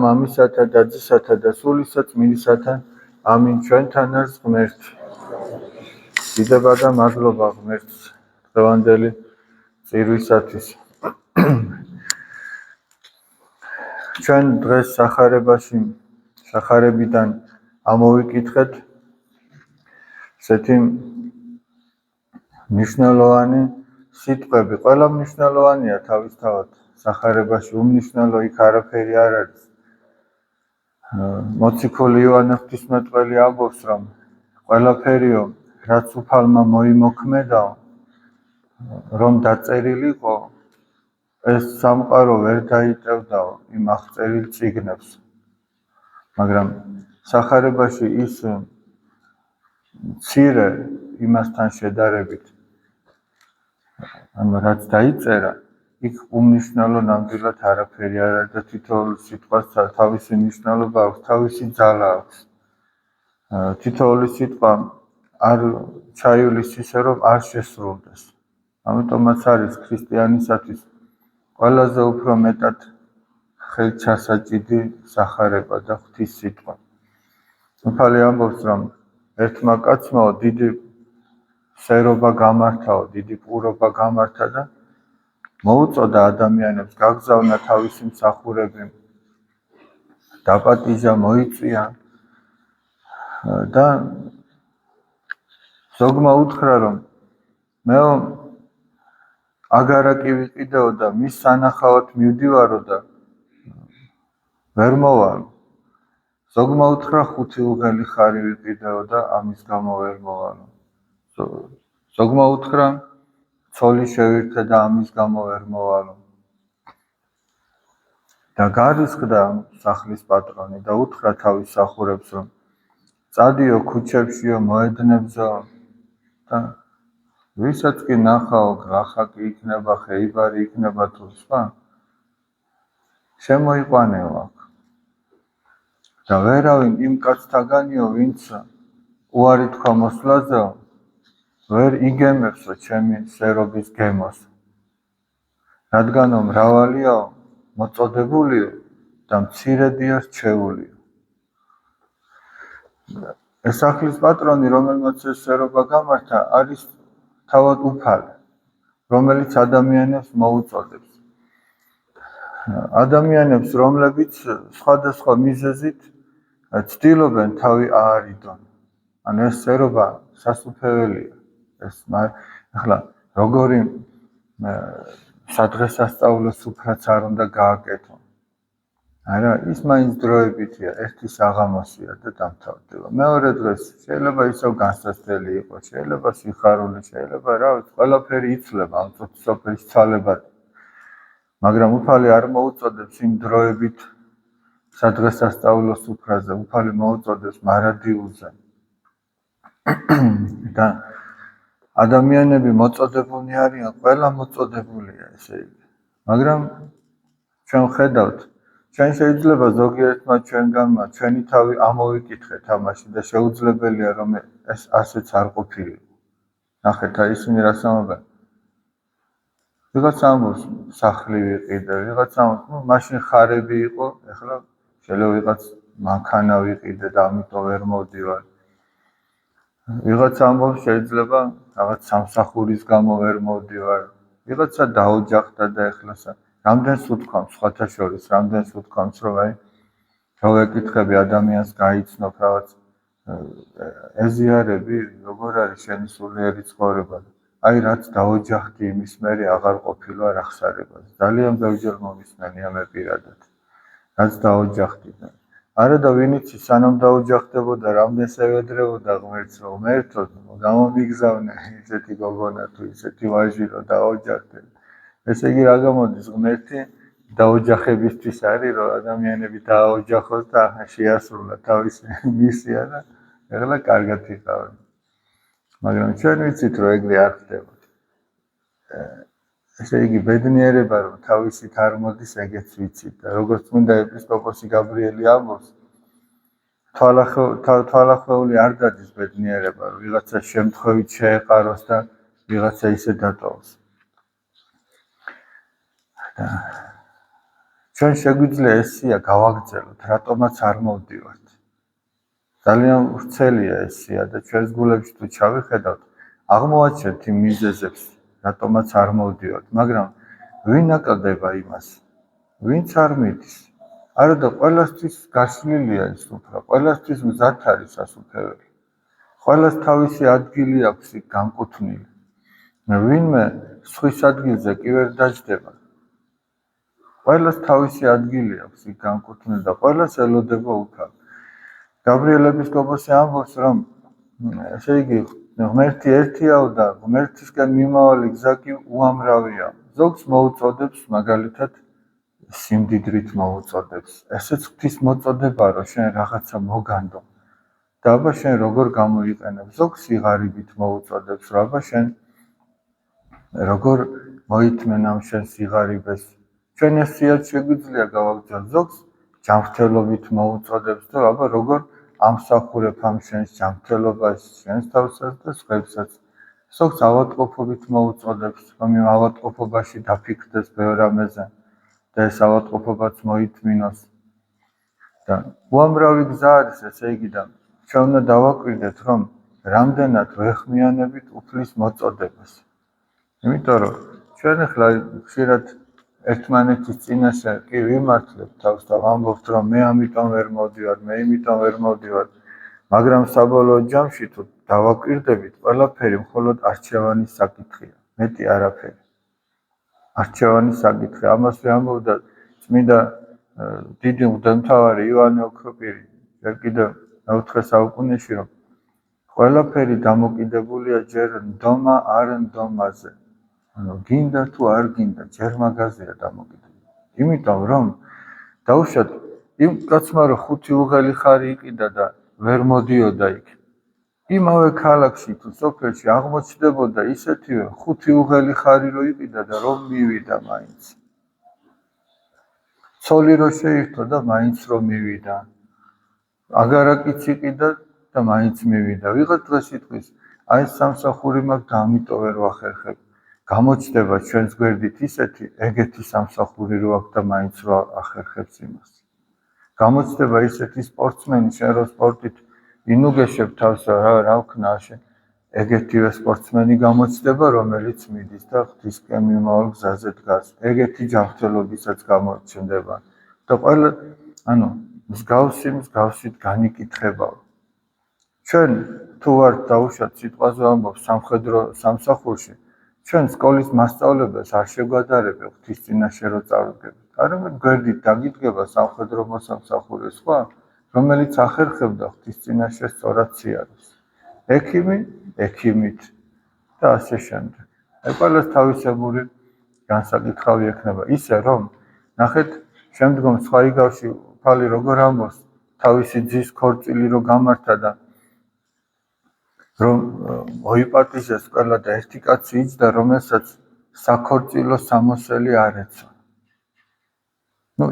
მამისათა და ძისათა და სულისა წმინდისათა ამინ ჩვენთან არის ღმერთი. დიდება და მადლობა ღმერთს დღევანდელი წირვისათვის. ჩვენ დღეს სახარებიდან ამოვიკითხეთ ესეთი მნიშვნელოვანი სიტყვები. ყველა მნიშვნელოვანია თავისთავად სახარებაში, უმნიშვნელო იქ არაფერი არ არის. მოციქული იოანე ღვთისმეტყველი ამბობს, რომ ყველაფერიო, რაც უფალმა მოიმოქმედაო, რომ დაწერილიყო, ეს სამყარო ვერ დაიტევდაო იმ აღწერილ წიგნებს. მაგრამ სახარებაში ის მცირე იმასთან შედარებით, რაც დაიწერა, იქ უმნიშვნელო ნამდვილად არაფერი არ არის და თითოეული სიტყვას თავისი მნიშვნელობა აქვს, თავისი ძალა აქვს. თითოეული სიტყვა არ ჩაივლის ისე, რომ არ შესრულდეს. ამიტომაც არის ქრისტიანისათვის ყველაზე უფრო მეტად ხელჩასაჭიდი სახარება და ღვთის სიტყვა. უფალი ამბობს, რომ ერთმა კაცმა დიდი სერობა გამართაო, დიდი პურობა გამართა და მოუწოდა ადამიანებს, გაგზავნა თავისი მსახურები, დაპატიჟა, მოიწვია და ზოგმა უთხრა, რომ მეო აგარაკი ვიყიდეო და მის სანახავად მივდივარო და ვერ მოვალ. ზოგმა უთხრა 5 უღელი ხარი ვიყიდეო და ამის გამო ვერ მოვალო. ზოგმა უთხრა ცოლი შევირთე და ამის გამო ვერ მოვალო. და გარისხდა სახლის პატრონი და უთხრა თავის მსახურებს, რომ წადიო ქუჩებშიო, მოედნებზო და ვისაც კი ნახაო, გლახაკი იქნება, ხეიბარი იქნება თუ სხვა, შემოიყვანეო აქ. და ვერავინ იმ კაცთაგანიო, ვინც უარი თქვა მოსვლაზეო, ვერ იგემებსო ჩემი სერობის გემოს. რადგანო მრავალიაო, მოწოდებულიო და მცირედია რჩეულიო. ეს სახლის პატრონი, რომელმაც ეს სერობა გამართა, არის თავად უფალი, რომელიც ადამიანებს მოუწოდებს. ადამიანებს, რომლებიც სხვადასხვა მიზეზით ცდილობენ თავი აარიდონ. ანუ ეს სერობა სასუფეველია. ახლა როგორი სადღესასწაულო სუფრაც არ უნდა გააკეთო. არა, ის მაინც დროებითია, ერთი საღამოსია და დამთავრდება. მეორე დღეს შეიძლება ისევ განსაცდელი იყოს, შეიძლება სიხარული, შეიძლება რა ვიცი, ყველაფერი იცვლება ამ სოფლის ცვალებად. მაგრამ უფალი არ მოუწოდებს იმ დროებით სადღესასწაულო სუფრაზე, უფალი მოუწოდებს მარადილზე. და ადამიანები მოწოდებულნი არიან, ყველა მოწოდებულია ესე იგი. მაგრამ ჩვენ ხედავთ, ჩვენ შეიძლება ზოგიერთმა ჩვენგანმა ჩვენი თავი ამოვიკითხეთ ამაში და შეუძლებელია, რომ ეს ასეც არ ყოფილიყო. ნახეთ, ისინი რას ამბობენ? ვიღაცა ამბობს, სახლი ვიყიდე, ვიღაცა ამბობს, მაშინ ხარები იყო, ეხლა შეიძლება ვიღაც მანქანა ვიყიდე და ამიტომ ვერ მოვდივარ. ვიღაცა ამბობს, შეიძლება რაღაც სამსახურის გამო ვერ მოვდივარ. ვიღაცა დაოჯახდა და ეხლა რამდენს უთქვამს, სხვათა შორის, რამდენს უთქვამს, რომ აი რო ვეკითხები ადამიანს გაიცნობ რაღაც ეზიარები, როგორ არის შენი სულიერი ცხოვრება. აი რაც დაოჯახდი, იმის მერე აღარ ყოფილა ახსარებას. ძალიან ბევრჯერ მომისმენია მე პირადად. რაც დაოჯახდი. არა და ვინიც სანამ დაოჯახდებოდა, რამდენს ევედრებოდა ღმერთს, რომ ღმერთო, გამომიგზავნე ისეთი გოგონა თუ ისეთი ვაჟი, რომ დაოჯახდე. ესე იგი რა გამოდის, ღმერთი დაოჯახებისთვის არის, რომ ადამიანები დააოჯახოს და შეასრულა თავისი მისია და ეხლა კარგად იყავენ. მაგრამ ჩვენ ვიცით, რომ ეგრე არ ხდებოდა. ესე იგი ბედნიერება, რომ თავისით არ მოდის, ეგეც ვიცით და როგორც წმინდა ეპისკოპოსი გაბრიელი ამბობს, თვალახეული არ დადის ბედნიერება, რომ ვიღაცა შემთხვევით შეეყაროს და ვიღაცა ისე დატოვოს. ჩვენ შეგვიძლია ეს სია გავაგრძელოთ, რატომაც არ მოვდივართ. ძალიან ვრცელია ეს სია და ჩვენს გულებში თუ ჩავიხედავთ, აღმოვაჩენთ იმ მიზეზებს, რატომაც არ მოვდივართ, მაგრამ ვინ აკალდება იმას? ვინც არ მიდის? არა და ყველასთვის გაშლილია ეს უფლა, ყველასთვის მზად არის სასუფეველი. ყველას თავისი ადგილი აქვს იქ განკუთვნილი. ვინმე სხვის ადგილზე კი ვერ დაჯდება. ყველას თავისი ადგილი აქვს იქ განკუთვნილი და ყველას ელოდება უფლა. გაბრიელ ეპისკოპოსი ამბობს, რომ ესე იგი ღმერთი ერთიაო და ღმერთისკენ მიმავალი გზა კი უამრავია. ზოგს მოუწოდებს მაგალითად სიმდიდრით მოუწოდებს. ესეც ღვთის მოწოდებაა, რომ შენ რაღაცა მოგანდო. და აბა შენ როგორ გამოიყენებ? ზოგს სიღარიბით მოუწოდებს, რომ აბა შენ როგორ მოითმენ ამ შენ სიღარიბეს. ჩვენ ეს სიაც შეგვიძლია გავაგრძელოთ. ზოგს ჯანმრთელობით მოუწოდებს, რომ აბა როგორ ამსახურებ ამ შენს ჯანმრთელობას, შენს თავსაც და სხვებსაც. ზოგს ავადმყოფობით მოუწოდებს, რომ იმ ავადმყოფობაში დაფიქრდეს ბევრ რამეზე და ეს ავადმყოფობაც მოითმინოს. და უამრავი გზა არის, ესე იგი და ჩვენ უნდა დავაკვირდეთ, რომ რამდენად ვეხმიანებით უფლის მოწოდებას. იმიტომ რომ ჩვენ ახლა ხშირად ერთმანეთის წინაშე კი ვიმართლებთ თავს და ვამბობთ, რომ მე ამიტომ ვერ მოვდივარ, მე იმიტომ ვერ მოვდივარ, მაგრამ საბოლოო ჯამში თუ დავაკვირდებით, ყველაფერი მხოლოდ არჩევანის საკითხია, მეტი არაფერი. არჩევანის საკითხია. ამას ვამბობდა წმინდა დიდი მღვდელმთავარი ივანე ოქროპირი, ჯერ კიდევ მე-4 საუკუნეში, რომ ყველაფერი დამოკიდებულია ჯერ ნდომა არ ნდომაზე. ანუ გინდა თუ არ გინდა, ჯერ მაგაზეა დამოკიდებული. იმიტომ რომ დაუშვათ იმ კაცმა რომ 5 უღელი ხარი იყიდა და ვერ მოდიოდა იქ. იმავე ქალაქში თუ სოფელში აღმოჩნდებოდა ისეთივე 5 უღელი ხარი რო იყიდა და რომ მივიდა მაინც. ცოლი რო შეირთო და მაინც რომ მივიდა. აგარაკიც იყიდა და მაინც მივიდა. ვიღაც დღეს იტყვის, აი სამსახური მაქვს და ამიტომ ვერ ვახერხებ. გამოჩნდება ჩვენს გვერდით ისეთი, ეგეთი სამსახური რო აქვს და მაინც რო ახერხებს იმას. გამოჩნდება ისეთი სპორტსმენი, შენ რო სპორტით ინუგეშებ თავს, რა ვქნა შენ, ეგეთივე სპორტსმენი გამოჩნდება, რომელიც მიდის და ღვთისკენ მიმავალ გზაზე დგას. ეგეთი ჯანმრთელობისაც გამოჩნდება. და ყველა, ანუ მსგავსით განიკითხებაო. ჩვენ თუ ვართ დაუშვათ სიტყვაზე ვამბობ სამხედრო სამსახურში, ჩვენ სკოლის მასწავლებლებს არ შეგვადარებთ ღვთის წინაშე რო წავდგებით. არამედ გვერდით დაგიდგება სამხედრო მოსამსახურე სხვა, რომელიც ახერხებდა ღვთის წინაშე სწორად სიაროს. ექიმი, ექიმით და ასე შემდეგ. აი ყველას თავისებური განსაკითხავი ექნება. ისე რომ ნახეთ, შემდგომ სხვა იგავში ფალი როგორ ამბობს, თავისი ძის ქორწილი რო გამართა და რომ მოიპატიჟეს ყველა და ერთი კაცი იჯდა, რომელსაც საქორწილო სამოსელი არ ეცვა.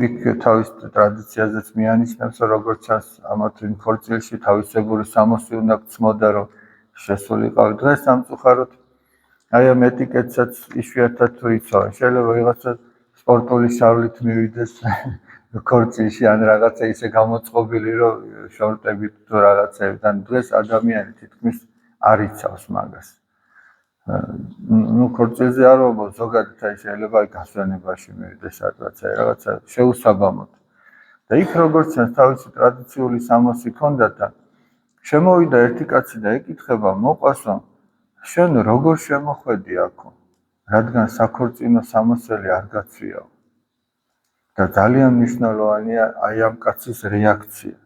იქ თავის ტრადიციაზეც მიანიშნებს, რომ როგორც ჩანს, ამათ იმ ქორწილში თავისებური სამოსი უნდა გწმოდა, რომ შესულიყავი. დღეს სამწუხაროდ აი ამ ეტიკეტსაც იშვიათად თუ იცავენ. შეიძლება ვიღაცა სპორტული შავლით მივიდეს ქორწილში ან რაღაცა ისე გამოწყობილი, რომ შორტებით თუ რაღაცებით. ან დღეს ადამიანი თითქმის არ იცავს მაგას. ქორწილზე არ ვამბობ, ზოგადად აი შეიძლება გასვენებაში მივიდეს რაღაცა შეუსაბამოდ. და იქ როგორც ჩანს, თავისი ტრადიციული სამოსი ჰქონდათ და შემოვიდა ერთი კაცი და ეკითხება, მოყვასო, შენ როგორ შემოხვედი აქო, რადგან საქორწინო სამოსელი არ გაცვიაო. და ძალიან მნიშვნელოვანია აი ამ კაცის რეაქცია.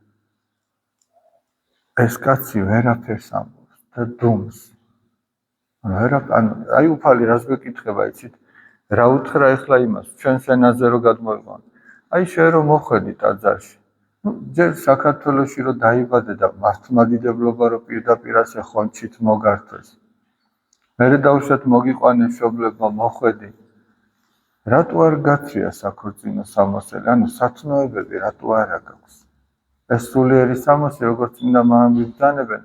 ეს კაცი ვერაფერს ამბობს და დუმს. აი უფალი რას გვეკითხება, იცით? რა უთხრა ეხლა იმას, ჩვენს ენაზე რო გადმოიყვან. აი შენ რომ მოხვედი ტაძარში. ჯერ საქართველოში რო დაიბადე და მართლმადიდებლობა რო პირდაპირ ასე ხონჩით მოგართვეს. მერე დაუშვათ მოგიყვანე მშობლებმა, მოხვედი. რატო არ გაცვია საქორწინო სამოსელი? ანუ სათნოებები რატო არა გაქვს? ეს სულიერი სამოსი, როგორც წმინდა მამები ბრძანებენ,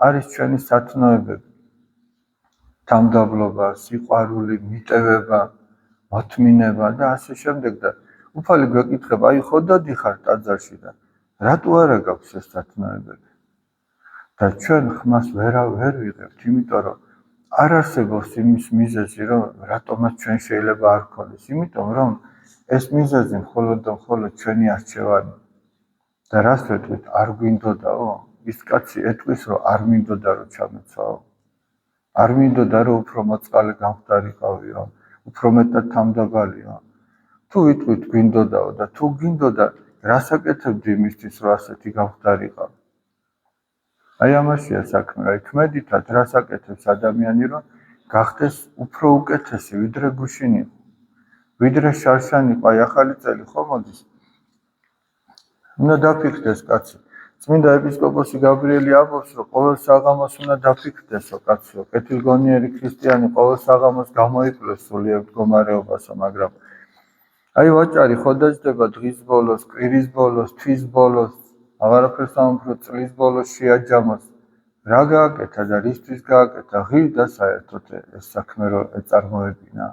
არის ჩვენი სათნოებები. თამდაბლობა, სიყვარული, მიტევება, მოთმინება და ასე შემდეგ და უფალი გვეკითხება, აი ხო დადიხარ ტაძარში და რატო არა გაქვს ეს სათნოებები? და ჩვენ ხმას ვერ ვიღებთ, იმიტომ რომ არ არსებობს იმის მიზეზი, რომ რატომაც ჩვენ შეიძლება არ გქონდეს, იმიტომ რომ ეს მიზეზი მხოლოდ და მხოლოდ ჩვენი არჩევანი. და რას ვეტყვით, არ გვინდოდაო? ის კაცი ეტყვის, რომ არ მინდოდა რომ ჩამეცვაო. არ მინდოდა რომ უფრო მოწყალე გამხდარიყავიო, უფრო მეტად თამდაბალიო. თუ ვიტყვით გვინდოდაო და თუ გინდოდა, რას აკეთებდი იმისთვის, რომ ასეთი გამხდარიყავ? აი ამაშია საქმე, რა ქმედითად რას აკეთებს ადამიანი, რომ გახდეს უფრო უკეთესი, ვიდრე გუშინ იყო, ვიდრე შარშან იყო. აი ახალი წელი ხო მოდის. უნდა დაფიქრდეს კაცი. წმინდა ეპისკოპოსი გაბრიელი ამბობს, რომ ყოველ საღამოს უნდა დაფიქრდესო კაცო, კეთილგონიერი ქრისტიანი ყოველ საღამოს გამოიკლეს სულიერ მდგომარეობასო, მაგრამ აი ვაჭარი ხო დაждდება დღის ბოლოს, კვირის ბოლოს, თვის ბოლოს, აღარაფერს ამ უფრო წლის ბოლოს შეაჯამოს. რა გააკეთა და რისთვის გააკეთა? ღირ და საერთოდ ეს საქმე რო ეწარმოებინა.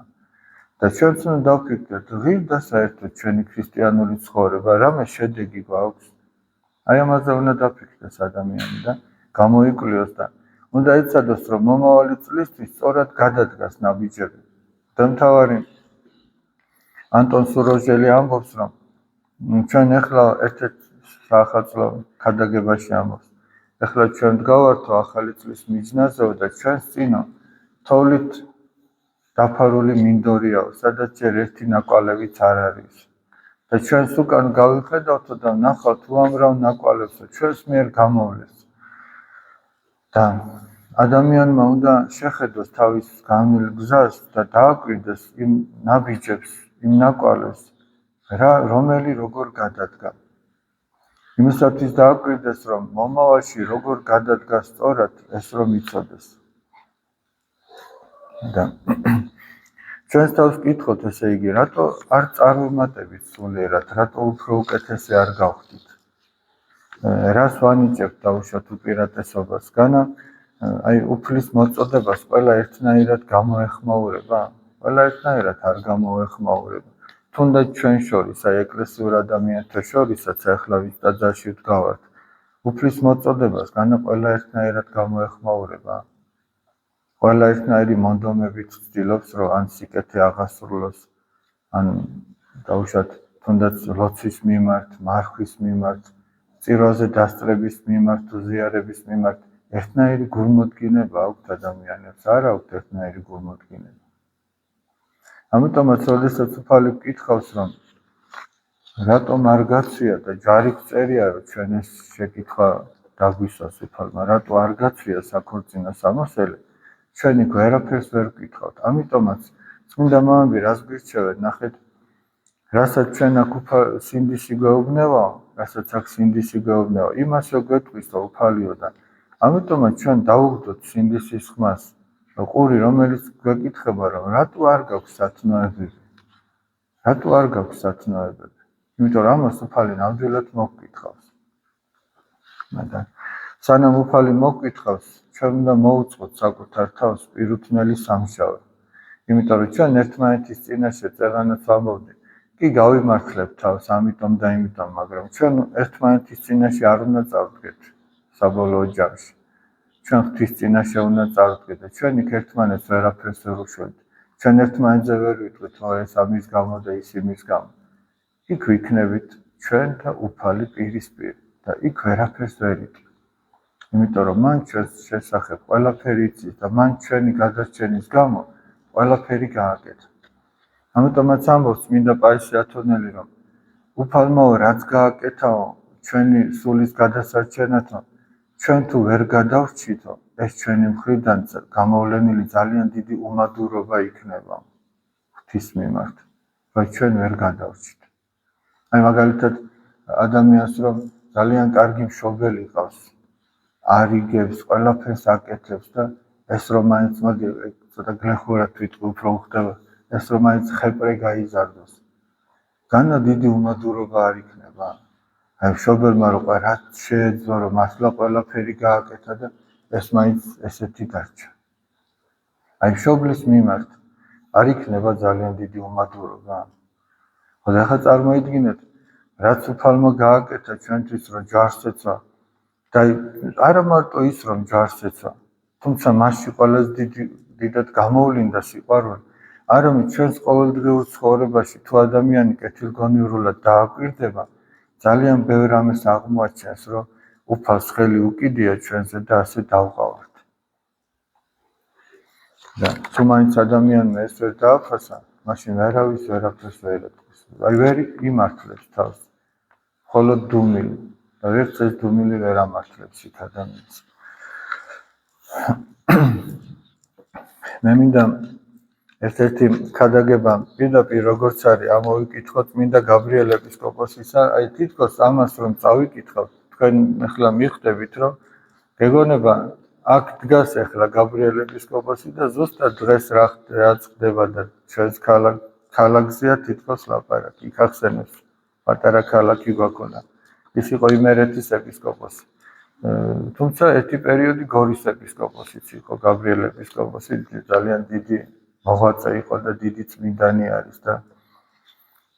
და ჩვენც უნდა დავფიქრდეთ, ღირ და საერთოდ ჩვენი ქრისტიანული ცხოვრება, რამე შედეგი გვაქვს? აი ამაზე უნდა დაფიქრდეს ადამიანი და გამოიკვლიოს და უნდა ეცადოს, რომ მომავალი წლისთვის სწორად გადადგას ნაბიჯები. დამთავარი ანტონ სუროჟელი ამბობს, რომ ჩვენ ახლა ერთ-ერთ საახალწლო ქადაგებაში ამბობს. ახლა ჩვენ ვდგავართო ახალი წლის მიჯნაზე და ჩვენს წინო თოვლით დაფარული მინდორიაო, სადაც ჯერ ერთი ნაკვალევიც არ არის. და ჩვენს უკან გავიხედავთო და ვნახავთ უამრავ ნაკვალევსო, ჩვენს მიერ გამოვლეს. და ადამიანმა უნდა შეხედოს თავის განვლილ გზას და დააკვირდეს იმ ნაბიჯებს, იმ ნაკვალევს, რომელი როგორ გადადგა. იმისათვის დააკვირდეს, რომ მომავალში როგორ გადადგა სწორად, ეს რომ იცოდეს. და ჩვენს თავს ვკითხოთ, ესე იგი, რატო არ წარმატებით სულიერად, რატო უფრო უკეთესი არ გავხდით? რას ვანიჭებთ დაუშვათ უპირატესობას? განა აი უფლის მოწოდებას ყველა ერთნაირად გამოეხმაურება? ყველა ერთნაირად არ გამოეხმაურება. თუნდაც ჩვენ შორის, აი ეკლესიურ ადამიანთა შორისაც ახლა ვის ტაძარში ვდგავართ, უფლის მოწოდებას განა ყველა ერთნაირად გამოეხმაურება. ყველა ერთნაირი მონდომებით ვცდილობს, რომ ან სიკეთე აღასრულოს, ან დაუშვათ თუნდაც ლოცვის მიმართ, მარხვის მიმართ, წირვაზე დასწრების მიმართ, უზიარების მიმართ ერთნაირი გულმოდგინება აქვთ ადამიანებს, არ აქვთ ერთნაირი გულმოდგინება. ამიტომაც როდესაც უფალი ვკითხავს, რომ რატომ არ გაცვია და ჯარი გწერია, რომ ჩვენ ეს შეკითხვა დაგვისვას უფალმა, რატო არ გაცვია საქორწინო სამოსელი, ჩვენ იქ ვერაფერს ვერ ვკითხავთ. ამიტომაც წმინდა მამები რას გვირჩევენ, ნახეთ, რასაც ჩვენ აქ სინდისი გვეუბნევაო, რასაც აქ სინდისი გვეუბნევა, იმასო გვეტყვის უფალიო და ამიტომაც ჩვენ დავუხდოთ სინდისის ხმას, ყური, რომელიც გვეკითხება, რომ რატო არ გაქვს სათნოებები? რატო არ გაქვს სათნოებები? იმიტომ რომ ამას უფალი ნამდვილად მოგკითხავს. მაგრამ სანამ უფალი მოგკითხავს, ჩვენ უნდა მოვუწყოთ საკუთარ თავს პირუთვნელი სამშავე. იმიტომ რომ ჩვენ ერთმანეთის წინაშე წეღანაც ვამბობდით, კი გავიმართლებთ თავს ამიტომ და იმიტომ, მაგრამ ჩვენ ერთმანეთის წინაშე არ უნდა წავდგეთ საბოლოო ჯამში. ჩვენ ღვთის წინაშე უნდა წავდგეთ და ჩვენ იქ ერთმანეთს ვერაფერს ვერ უშველთ. ჩვენ ერთმანეთზე ვერ ვიტყვით, რომ ეს ამის გამო და ის იმის გამო. იქ ვიქნებით ჩვენ და უფალი პირისპირ და იქ ვერაფერს ვერ იტყვით. იმიტომ რომ მან ჩვენს შესახებ ყველაფერი იცის და მან ჩვენი გადარჩენის გამო ყველაფერი გააკეთა. ამიტომაც ამბობს წმინდა პაისი ათონელი, რომ უფალმაო რაც გააკეთაო ჩვენი სულის გადასარჩენათო, ჩვენ თუ ვერ გადავრჩითო, ეს ჩვენი მხრიდან გამოვლენილი ძალიან დიდი უმადურობა იქნება ღვთის მიმართ, რომ ჩვენ ვერ გადავრჩით. აი მაგალითად ადამიანს რომ ძალიან კარგი მშობელი ყავს, არიგებს, ყველაფერს აკეთებს და ეს რომ მაინც ცოტა გლეხურად ვიტყვი, უფრო უხდება, ეს რომ მაინც ხეპრე გაიზარდოს. განა დიდი უმადურობა არ იქნება. აი მშობელმა რომ რაც შეეძლო, რომ მართლა ყველაფერი გააკეთა და ეს მაინც ესეთი დარჩა. აი მშობლის მიმართ არ იქნება ძალიან დიდი უმადურობა. ხოდა ხა წარმოიდგინეთ, რაც უფალმა გააკეთა ჩვენთვის, რომ ჯვარს ეცვა და არა მარტო ის, რომ ჯვარს ეცვა, თუმცა მასში ყველაზე დიდად გამოვლინდა სიყვარული, არამედ ჩვენს ყოველდღიურ ცხოვრებაში თუ ადამიანი კეთილგონივრულად დააკვირდება, ძალიან ბევრ რამეს აღმოაჩენს, რომ უფალს ხელი უკიდია ჩვენზე და ასე დავყავართ. და თუ მაინც ადამიანმა ეს ვერ დააფასა, მაშინ ვერავის ვერაფერს ვერ ეთქვის. აი ვერ იმართლებს თავს. მხოლოდ დუმილი და ვერც ეს დუმილი ვერ ამართლებს იქ ადამიანს. მე მინდა ერთ-ერთი ქადაგება პირდაპირ როგორც არის ამოვიკითხოთ მინდა გაბრიელ ეპისკოპოსისა, აი თითქოს ამას რომ წავიკითხავთ, თქვენ ახლა მიხვდებით რომ გეგონება აქ დგას ახლა გაბრიელ ეპისკოპოსი და ზუსტად დღეს რაც ხდება და ჩვენს ქალაქზეა თითქოს ლაპარაკი. იქ ახსენებს პატარა ქალაქი გვაქონა. ის იყო იმერეთის ეპისკოპოსი. თუმცა ერთი პერიოდი გორის ეპისკოპოსიც იყო, გაბრიელ ეპისკოპოსი ძალიან დიდი მოღვაწე იყო და დიდი წმინდანი არის და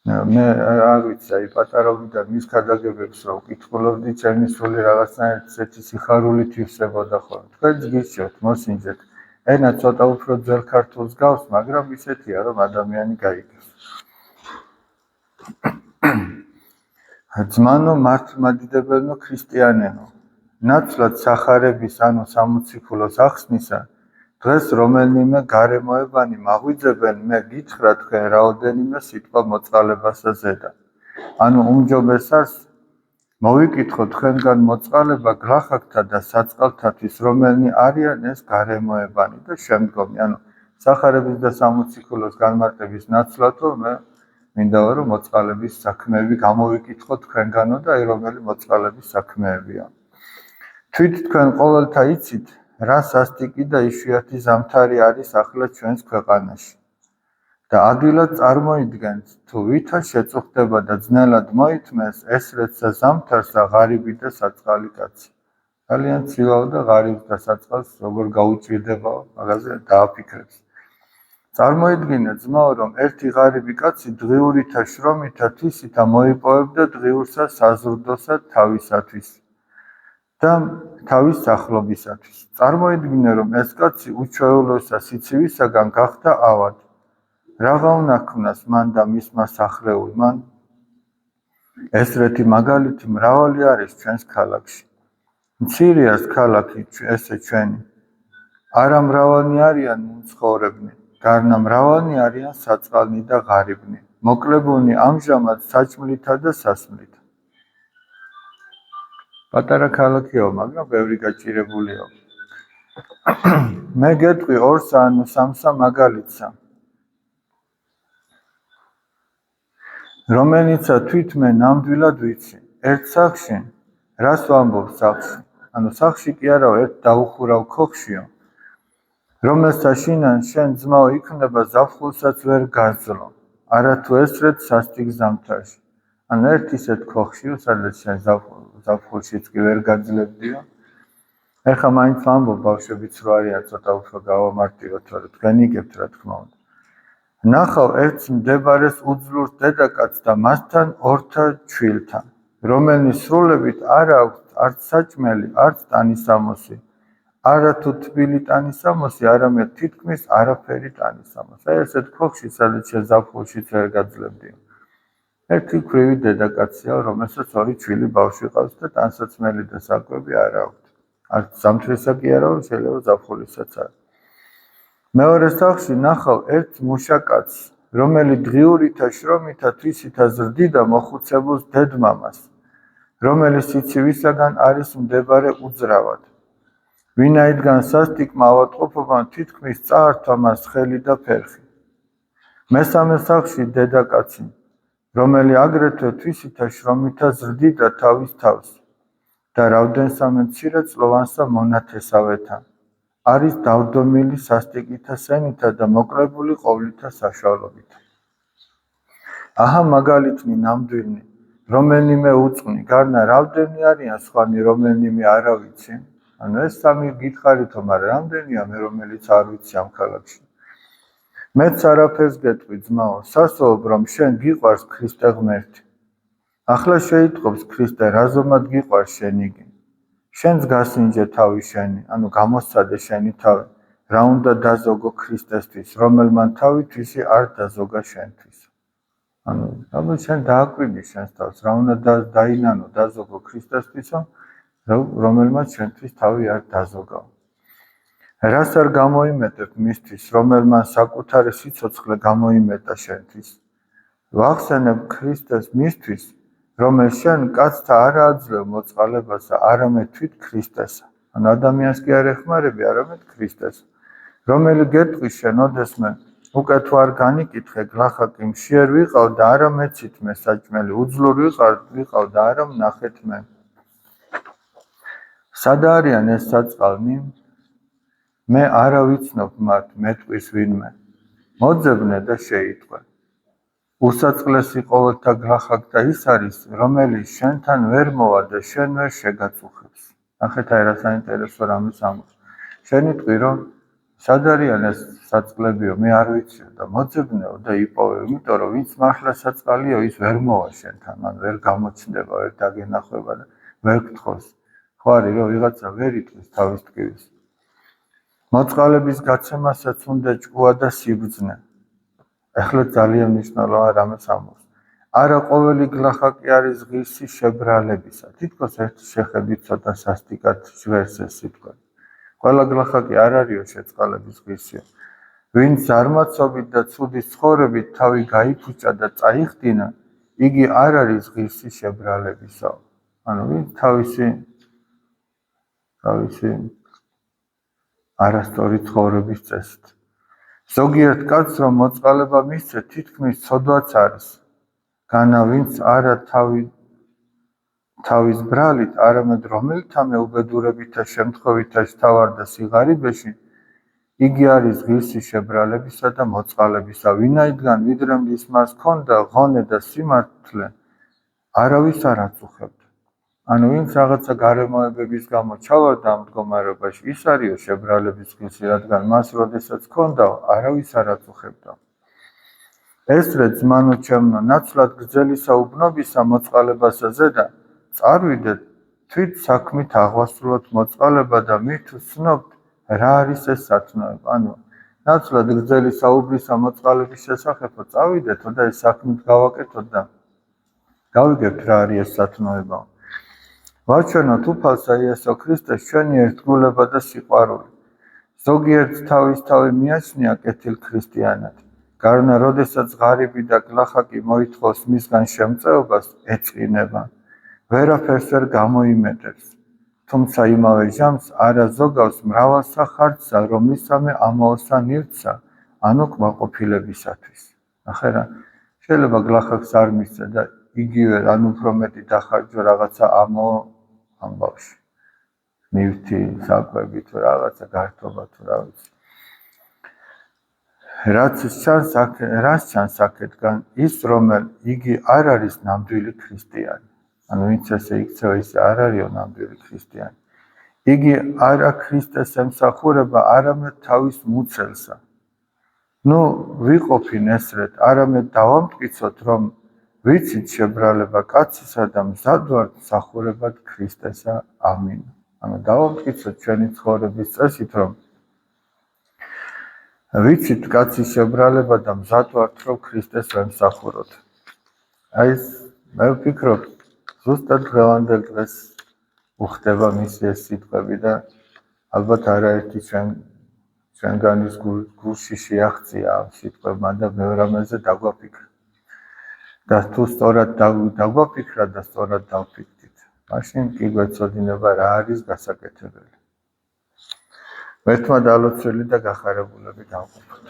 მე არ ვიცი, აი პატარობიდან მის ქადაგებებს რომ ვკითხულობდი, ჩემი სული რაღაცნაირად ესეთი სიხარულით ივსებოდა ხოლმე. თქვენც გისჩევთ, მოსინჯეთ. ენა ცოტა უფრო ძველ ქართულს გავს, მაგრამ ისეთია, რომ ადამიანი გაიგებს. ძმანო მართლმადიდებელნო ქრისტიანენო, ნაცვლად სახარების ანუ სამოციქულოს ახსნისა, დღეს რომელნიმე გარემოებანი მაღვიძებენ, მე გითხრა თქვენ რაოდენიმე სიტყვა მოწყალებასა ზედა. ანუ უმჯობეს არის მოვიკითხო თქვენგან მოწყალება გლახაკთა და საწყალთათვის, რომელნი არიან ეს გარემოებანი და შემდგომი. ანუ სახარების და სამოციქულოს განმარტების ნაცვლადო მე მინდა რომ მოწყალების საქმეები გამოვიკითხო თქვენგანო და აი რომელი მოწყალების საქმეებია. თვით თქვენ ყოველთა იცით, რა სასტიკი და იშვიათი ზამთარი არის ახლა ჩვენს ქვეყანაში. და ადვილად წარმოიდგენთ, თუ ვითა შეწუხდება და ძნელად მოითმეს ესრეცა ზამთარს და ღარიბი და საწყალი კაცი. ძალიან ცივაო და ღარიბს და საწყალს როგორ გაუჭირდებაო, მაგაზე დააფიქრებს. წარმოიდგინეთ ძმაო, რომ ერთი ღარიბი კაცი დღიურითა შრომითა თვისითა მოიპოვებდა დღიურსა საზრდოსა თავისათვის და თავის სახლობისათვის. წარმოიდგინე, რომ ეს კაცი უჩვეულოსა სიცივისაგან გახდა ავად. რაღა უნდა ჰქონას მან და მისმა სახლეულმა? ესრეთი მაგალითი მრავალი არის ჩვენს ქალაქში. მცირეას ქალაქი ესე ჩვენი. არა მრავალნი არიან მცხოვრებნი, გარნა მრავალნი არიან საწყალნი და ღარიბნი, მოკლებულნი ამჟამად საჭმლითა და სასმლით. პატარა ქალაქიო, მაგრამ ბევრი გაჭირებულიო. მე გეტყვი ორსა ანუ სამსა მაგალითსა, რომელიცა თვით მე ნამდვილად ვიცი. ერთ სახლში, რას ვამბობ სახლში? ანუ სახლში კი არა, ერთ დაუხურავ ქოხშიო, რომელსა შინან შენ ძმაო იქნება ზაფხულსაც ვერ გაძლო, არათუ ესრეთ სასტიკ ზამთარში. ანუ ერთ ისეთ ქოხშიო, სადაც შენ ზაფხულშიც კი ვერ გაძლებდიო. ეხლა მაინც ვამბობ, ბავშვებიც რო არიან, ცოტა უფრო გავამარტივოთ, რომ თქვენ იგებთ რა თქმა უნდა. ნახავ ერთს მდებარეს უძლურს დედაკაცს და მასთან ორთა ჩვილთან, რომელნი სრულებით არ აქვთ არც საჭმელი, არც ტანისამოსი, არათუ თბილი ტანისამოსი, არამედ თითქმის არაფერი ტანისამოსი. აი ესეთ ქოხში, სადაც შენ ზაფხულშიც ვერ გაძლებდიო. ერთი ქვრივი დედაკაცია, რომელსაც ორი ჩვილი ბავშვი ყავს და ტანსაცმელი და საკვები არ აქვთ. არც ზამთრისა კი არა, შეიძლება ზაფხულისაც არა. მეორე სახლში ნახავ ერთ მუშა კაცს, რომელიც დღიურითა შრომითა თვისითა ზრდიდა მოხუცებულს დედმამას, რომელიც სიცივისაგან არის მდებარე უძრავად. ვინაიდან სასტიკმა ავადმყოფობამ თითქმის წაართვა მას ხელი და ფერხი. მესამე სახლში დედაკაცი, რომელიც აგრეთვე თვისითა შრომითა ზრდიდა თავის თავს და რამდენსამე მცირე წლოვანსა მონათესავეთან. არის დავდომილი სასტიკითა სენითა და მოკლებული ყოვლითა საშუალებით. აჰა მაგალითნი ნამდვილნი, რომელნიმე უწყნი, გარნა რამდენი არიან სხვანი, რომელნიმე არა ვიცი. ანუ ეს სამი გითხარითო, მაგრამ რამდენია მე რომელიც არ ვიცი ამ ქალაქში. მეც არაფერს გეტყვი ძმაო, სასწაობ რომ შენ გიყვარს ქრისტე ღმერთი. ახლა შეიტყობს ქრისტე, რაზომად გიყვარს შენ იგი. შენც გასინჯე თავი შენი, ანუ გამოსცადე შენი თავი, რა უნდა დაზოგო ქრისტესთვის, რომელმან თავი თვისი არ დაზოგა შენთვის. ანუ აბა შენ დააკვირდი შენს თავს, რა უნდა დაინანო დაზოგო ქრისტესთვისო, რომელმაც შენთვის თავი არ დაზოგა. რას არ გამოიმეტებ მისთვის, რომელმან საკუთარი სიცოცხლე გამოიმეტა შენთვის. ვახსენებ ქრისტეს მისთვის, რომელიც შენ კაცთა არ აძლევ მოწყალებასა, არამედ თვით ქრისტესა. ანუ ადამიანს კი არ ეხმარები, არამედ ქრისტესა. რომელი გეტყვი შენ ოდესმე, უკვე თუ არ განიკითხე, გლახაკი მშიერ ვიყავ და არა მეცით მე საჭმელი, უძლურ ვიყავ და არა ვნახეთ მე. სადა არიან ეს საწყალნი? მე არა ვიცნობ მათ, მეტყვის ვინმე. მოძებნე და შეიტყვე. უსაწყლესი ყოველთა გლახაკთა ის არის, რომელიც შენთან ვერ მოვა და შენ ვერ შეგაწუხებს. ნახეთ აი რა საინტერესო რამეს ამბობს. შენ იტყვი რომ სად არიან ეს საწყლებიო, მე არ ვიციო და მოძებნეო და იპოვე, იმიტომ რომ ვინც მართლა საწყალიო, ის ვერ მოვა შენთან, ან ვერ გამოჩნდება, ვერ დაგენახვება და ვერ გთხოვს. ხო არის რომ ვიღაცა ვერ იტყვის თავის ტკივილს. მოწყალების გაცემასაც უნდა ჭკუა და სიბრძნე. ეხლა ძალიან მნიშვნელოვანი რამეს ამბობს. არა ყოველი გლახაკი არის ღირსი შებრალებისა. თითქოს ერთი შეხედვით ცოტა სასტიკად ჟღერს ეს სიტყვა. ყველა გლახაკი არ არისო შეწყალების ღირსია. ვინც ზარმაცობით და ცუდი ცხოვრებით თავი გაიფუჭა და წაიხდინა, იგი არ არის ღირსი შებრალებისა. ანუ ვინც თავისი არასწორი ცხოვრების წესით. ზოგიერთ კაცს რომ მოწყალება მისცე, თითქმის ცოდვაც არის. განა ვინც არა თავის ბრალით, არამედ რომელთამე უბედურებითა შემთხვევითა სთავარდა სიღარიბეში, იგი არის ღირსი შებრალებისა და მოწყალებისა. ვინაიდან ვიდრე მის მას ჰქონდა ღონე და სიმართლე, არავის არ აწუხებდა. ანუ ვინც რაღაცა გარემოებების გამო ჩავარდა ამ მდგომარეობაში, ის არისო შებრალების ღირსი, რადგან მას როდესაც ჰქონდა, არავის არ აწუხებდა. ესრე ძმანო ჩემნო, ნაცვლად გრძელისა უბნობისა მოწყალებასა ზედა, წარვიდეთ თვით საქმით აღვასრულოთ მოწყალება და მით ვცნობთ რა არის ეს სათნოება. ანუ ნაცვლად გრძელი საუბრისა მოწყალების შესახებ წავიდეთო და ეს საქმით გავაკეთოთ და გავიგებთ რა არის ეს სათნოება. ვაჩვენოთ უფალსა იესო ქრისტეს ჩვენი ერთგულება და სიყვარული. ზოგიერთ თავისთავი მიაჩნია კეთილ ქრისტიანად. გარნა როდესაც ღარიბი და გლახაკი მოითხოვს მისგან შემწეობას, ეწყინება. ვერაფერს ვერ გამოიმეტებს. თუმცა იმავე ჟამს არა ზოგავს მრავალსახარცსა, რომლისამე ამაოსა ნივთსა, ანუ კმაყოფილებისათვის. ნახე რა, შეიძლება გლახაკს არ მისცე და იგივე ან უფრო მეტი დახარჯო რაღაცა ამბავში. ნივთი, საკვები თუ რაღაცა გართობა თუ რა ვიცი. რაც ჩანს აქეთგან, ის რომელ იგი არ არის ნამდვილი ქრისტიანი. ანუ ვინც ესე იქცევა, ის არ არისო ნამდვილი ქრისტიანი. იგი არა ქრისტეს ემსახურება, არამედ თავის მუცელსა. ნუ ვიყოფინ ესრეთ, არამედ დავამტკიცოთ, რომ ვიცით შებრალება კაცისა და მზად ვართ მსახურებად ქრისტესა. ამინ. ანუ დავამტკიცოთ ჩვენი ცხოვრების წესით, რომ ვიცით კაცის შებრალება და მზად ვართ, რომ ქრისტეს ვემსახუროთ. აი ეს მე ვფიქრობ, ზუსტად დღევანდელ დღეს უხდება მისი ეს სიტყვები და ალბათ არაერთი ჩვენგანის გულში შეაღწია ამ სიტყვებმა და ბევრ რამეზე დაგვაფიქრა. და თუ სწორად დაგვაფიქრა და სწორად დავფიქრდით, მაშინ კი გვეცოდინება რა არის გასაკეთებელი. ერთმა დალოცველი და გახარებულები დავყოფოთ.